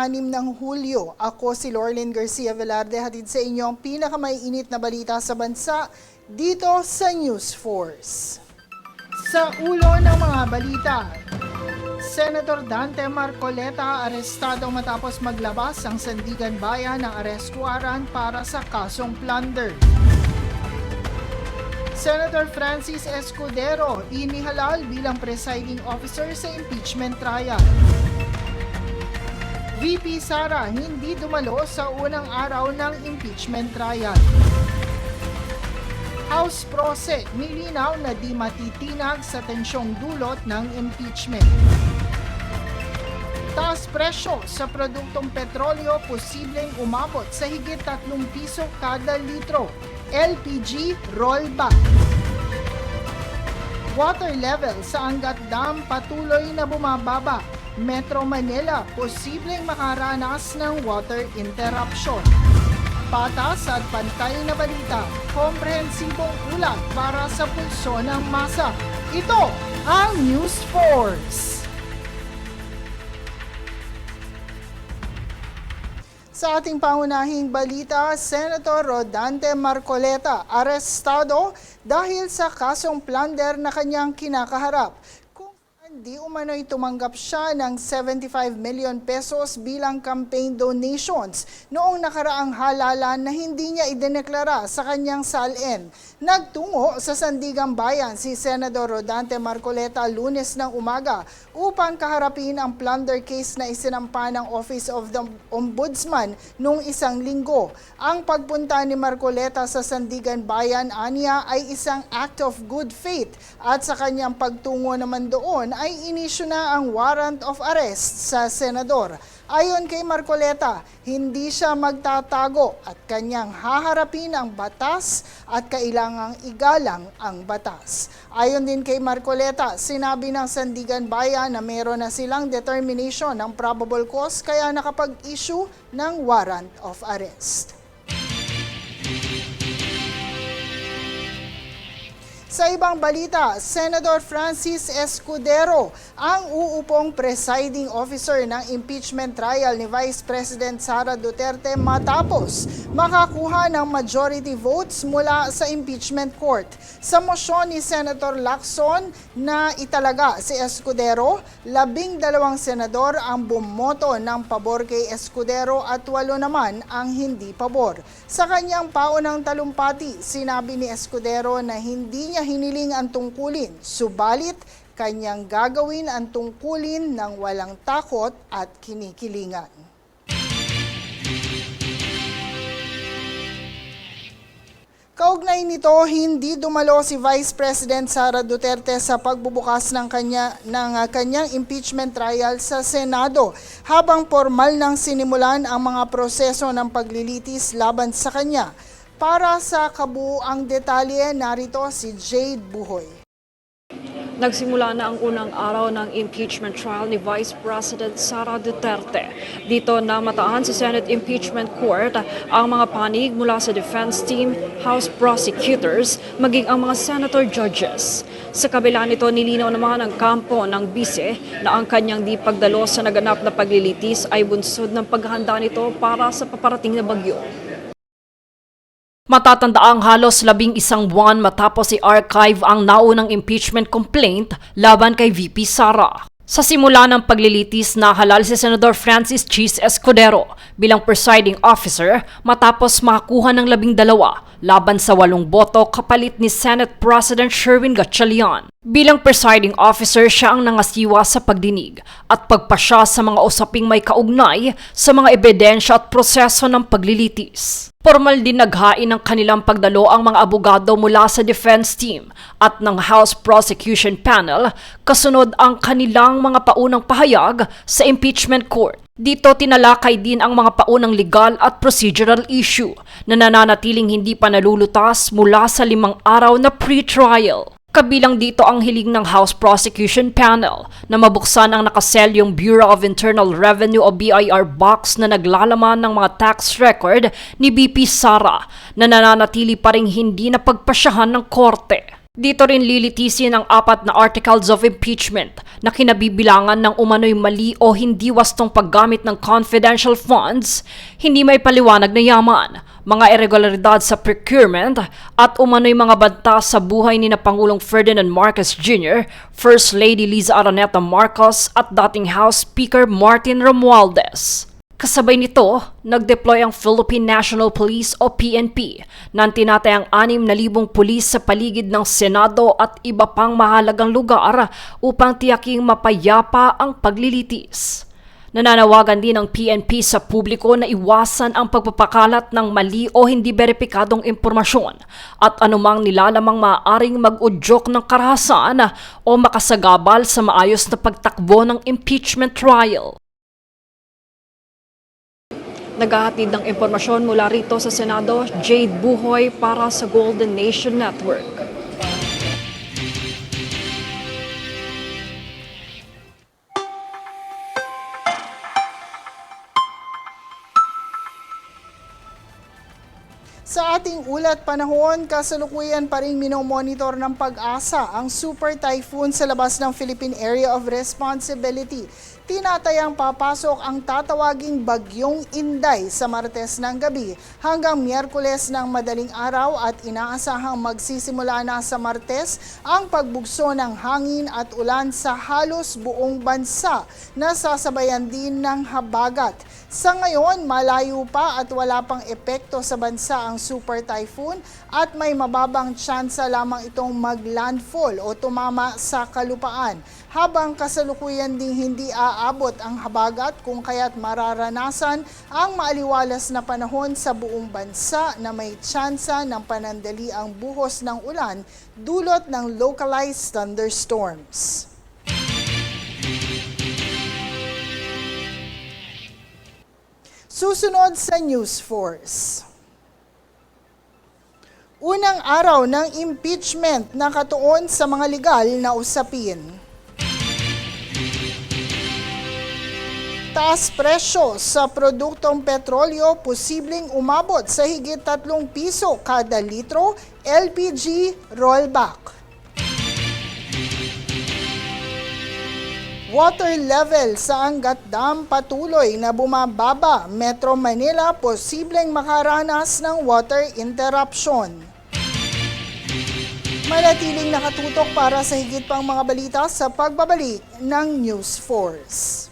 6 ng Hulyo. Ako si Lorlyn Garcia Velarde, hatid sa inyo ang pinakamaiinit na balita sa bansa dito sa News Force. Sa ulo ng mga balita, Senator Dante Marcoleta arestado matapos maglabas ang Sandigan Bayan ng arrest warrant para sa kasong plunder. Senator Francis Escudero inihalal bilang presiding officer sa impeachment trial. VP Sara hindi dumalo sa unang araw ng impeachment trial. House Prose nilinaw na di matitinag sa tensyong dulot ng impeachment. Taas presyo sa produktong petrolyo posibleng umabot sa higit 3 piso kada litro. LPG rollback. Water level sa Angat Dam patuloy na bumababa. Metro Manila posibleng makaranas ng water interruption. Patas at pantay na balita, komprehensibong ulat para sa pulso ng masa. Ito ang News Force. Sa ating pangunahing balita, Senator Rodante Marcoleta arestado dahil sa kasong plunder na kanyang kinakaharap. Kung hindi umano'y tumanggap siya ng 75 million pesos bilang campaign donations noong nakaraang halalan na hindi niya idineklara sa kanyang salin. Nagtungo sa Sandigan Bayan si Senador Rodante Marcoleta Lunes ng umaga upang kaharapin ang plunder case na isinampa ng Office of the Ombudsman noong isang linggo. Ang pagpunta ni Marcoleta sa Sandigan Bayan aniya ay isang act of good faith at sa kanyang pagtungo naman doon ay inisyu na ang warrant of arrest sa senador. Ayon kay Marcoleta, hindi siya magtatago at kanyang haharapin ang batas at kailangang igalang ang batas. Ayon din kay Marcoleta, sinabi ng Sandigan Bayan na meron na silang determination ng probable cause kaya nakapag-issue ng warrant of arrest. Sa ibang balita, Senator Francis Escudero ang uupong presiding officer ng impeachment trial ni Vice President Sara Duterte matapos makakuha ng majority votes mula sa impeachment court. Sa mosyon ni Senator Lacson na italaga si Escudero, 12 senador ang bumoto ng pabor kay Escudero at 8 naman ang hindi pabor. Sa kanyang paunang talumpati, sinabi ni Escudero na hindi niya hiniling ang tungkulin, subalit kanyang gagawin ang tungkulin ng walang takot at kinikilingan. Kaugnay nito, hindi dumalo si Vice President Sara Duterte sa pagbubukas ng kanyang impeachment trial sa Senado habang formal nang sinimulan ang mga proseso ng paglilitis laban sa kanya. Para sa kabuuang detalye, narito si Jade Buhoy. Nagsimula na ang unang araw ng impeachment trial ni Vice President Sara Duterte. Dito namataan sa Senate Impeachment Court ang mga panig mula sa defense team, House prosecutors, maging ang mga senator judges. Sa kabila nito, nilinaw naman ang kampo ng bise na ang kanyang di pagdalo sa naganap na paglilitis ay bunsod ng paghahanda nito para sa paparating na bagyo. Matatandaang halos 11 buwan matapos i-archive ang naunang impeachment complaint laban kay VP Sara. Sa simula ng paglilitis, nahalal si Senator Francis Chis Escudero bilang presiding officer matapos makakuha ng 12 laban sa 8 boto kapalit ni Senate President Sherwin Gatchalian. Bilang presiding officer, siya ang nangasiwa sa pagdinig at pagpasya sa mga usaping may kaugnay sa mga ebidensya at proseso ng paglilitis. Formal din naghain ng kanilang pagdalo ang mga abogado mula sa defense team at ng House Prosecution Panel kasunod ang kanilang mga paunang pahayag sa impeachment court. Dito tinalakay din ang mga paunang legal at procedural issue na nananatiling hindi pa nalulutas mula sa 5 araw na pre-trial. Kabilang dito ang hiling ng House Prosecution Panel na mabuksan ang nakaselyong Bureau of Internal Revenue o BIR box na naglalaman ng mga tax record ni VP Sara na nananatili pa ring hindi napagpasyahan ng korte. Dito rin lilitisin ang 4 na articles of impeachment na kinabibilangan ng umano'y mali o hindi wastong paggamit ng confidential funds, hindi may paliwanag na yaman, mga irregularidad sa procurement at umano'y mga banta sa buhay ni na Pangulong Ferdinand Marcos Jr., First Lady Liza Araneta Marcos at dating House Speaker Martin Romualdez. Kasabay nito, nag-deploy ang Philippine National Police o PNP na tinatayang 6,000 pulis sa paligid ng Senado at iba pang mahalagang lugar upang tiyaking mapayapa ang paglilitis. Nananawagan din ang PNP sa publiko na iwasan ang pagpapakalat ng mali o hindi beripikadong impormasyon at anumang nilalamang maaaring mag-udyok ng karahasan o makasagabal sa maayos na pagtakbo ng impeachment trial. Naghahatid ng impormasyon mula rito sa Senado, Jade Buhoy para sa Golden Nation Network. Sa ating ulat panahon, kasalukuyan pa rin minomonitor ng Pag-asa ang super typhoon sa labas ng Philippine Area of Responsibility. Tinatayang papasok ang tatawaging Bagyong Inday sa Martes ng gabi hanggang Miyerkules ng madaling araw at inaasahang magsisimula na sa Martes ang pagbugso ng hangin at ulan sa halos buong bansa na sasabayan din ng habagat. Sa ngayon, malayo pa at wala pang epekto sa bansa ang super typhoon at may mababang tsansa lamang itong maglandfall o tumama sa kalupaan. Habang kasalukuyan ding hindi aabot ang habagat kung kaya't mararanasan ang maaliwalas na panahon sa buong bansa na may tsansa ng panandali ang buhos ng ulan dulot ng localized thunderstorms. Susunod sa News Force. Unang araw ng impeachment nakatuon sa mga legal na usapin. Taas presyo sa produktong petrolyo posibleng umabot sa higit 3 piso kada litro, LPG rollback. Water level sa Angat Dam patuloy na bumababa. Metro Manila posibleng makaranas ng water interruption. Manatiling nakatutok para sa higit pang mga balita sa pagbabalik ng News Force.